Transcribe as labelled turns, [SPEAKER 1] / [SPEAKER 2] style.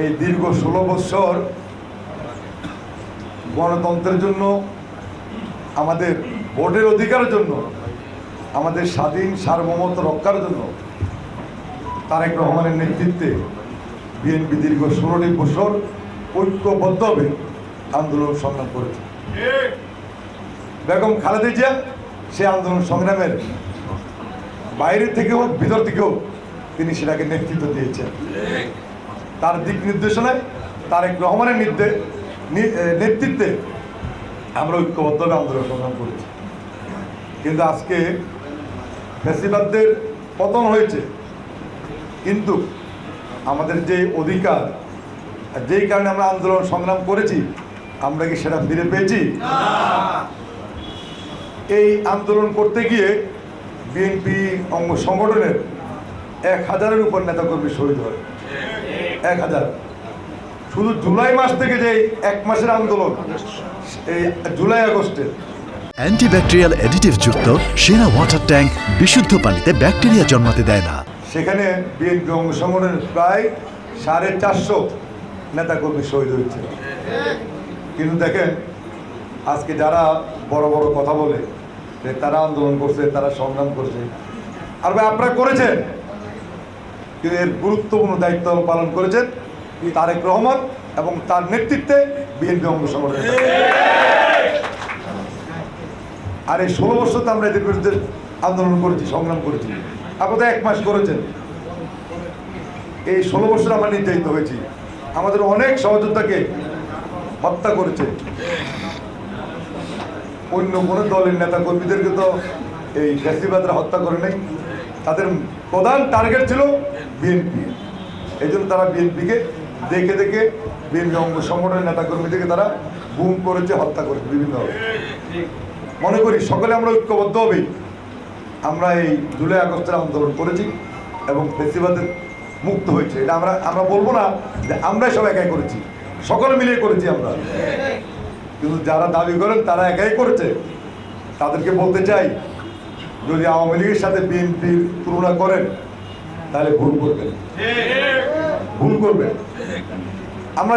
[SPEAKER 1] এই দীর্ঘ 16 বছর গণতন্ত্রের জন্য, আমাদের ভোটের অধিকারের জন্য, আমাদের স্বাধীন সার্বভৌমত্ব রক্ষার জন্য তারেক রহমানের নেতৃত্বে বিএনপি দীর্ঘ 16টি বছর ঐক্যবদ্ধভাবে আন্দোলন সংগ্রাম করেছে। বেগম খালেদা জিয়া সে আন্দোলন সংগ্রামের বাইরে থেকেও ভিতর থেকেও তিনি সেটাকে নেতৃত্ব দিয়েছেন। তার দিক নির্দেশনায় তারেক রহমানের নেতৃত্বে আমরা ঐক্যবদ্ধভাবে আন্দোলন সংগ্রাম করেছি। কিন্তু আজকে ফ্যাসিবাদদের পতন হয়েছে, কিন্তু আমাদের যে অধিকার, যেই কারণে আমরা আন্দোলন সংগ্রাম করেছি, আমরা কি সেটা ফিরে পেয়েছি? এই আন্দোলন করতে গিয়ে বিএনপি অঙ্গ সংগঠনের 1000-এর উপর নেতাকর্মী শহীদ হয়। 1000। শুধু জুলাই মাস থেকে যে 1 মাসের আন্দোলন, এই জুলাই আগস্টের
[SPEAKER 2] অ্যান্টিব্যাকটেরিয়াল অ্যাডিটিভ যুক্ত সেরা ওয়াটার ট্যাঙ্ক বিশুদ্ধ পানিতে ব্যাকটেরিয়া জন্মাতে দেয় না।
[SPEAKER 1] সেখানে বিএনপি অঙ্গ সংগঠনের প্রায় 450 নেতাকর্মী শহীদ হয়েছে। কিন্তু দেখেন, আজকে যারা বড় বড় কথা বলে যে তারা আন্দোলন করছে, তারা সংগ্রাম করছে, আর ভাই আপনারা করেছেন, কিন্তু এর গুরুত্বপূর্ণ দায়িত্ব পালন করেছেন তারেক রহমান এবং তার নেতৃত্বে বিএনপি অঙ্গ সংগঠন। আর এই 16 বছর তো আমরা এদের বিরুদ্ধে আন্দোলন করেছি, সংগ্রাম করেছি। আপনি তো 1 মাস করেছেন। এই 16 বছর আমরা নির্যাতিত হয়েছি, আমাদের অনেক সহযোদ্ধাকে হত্যা করেছে। অন্য কোনো দলের নেতা কর্মীদেরকে তো এই ফ্যাসিবাদরা হত্যা করে নাই। তাদের প্রধান টার্গেট ছিল বিএনপি। এই জন্য তারা বিএনপিকে দেখে দেখে বিএনপি অঙ্গ সংগঠনের নেতা কর্মীদেরকে তারা গুম করেছে, হত্যা করেছে বিভিন্নভাবে। মনে করি সকলে আমরা ঐক্যবদ্ধ হবেই আমরা এই জুলাই আগস্টের আন্দোলন করেছি এবং ফ্যাসিবাদের মুক্ত হয়েছে। এটা আমরা বলবো না যে আমরাই সব একাই করেছি, সকলে মিলিয়ে করেছি আমরা। কিন্তু যারা দাবি করেন তারা একাই করেছে, তাদেরকে বলতে চাই, যদি আওয়ামী লীগের সাথে বিএনপির তুলনা করেন তাহলে ভুল করবেন। আমরা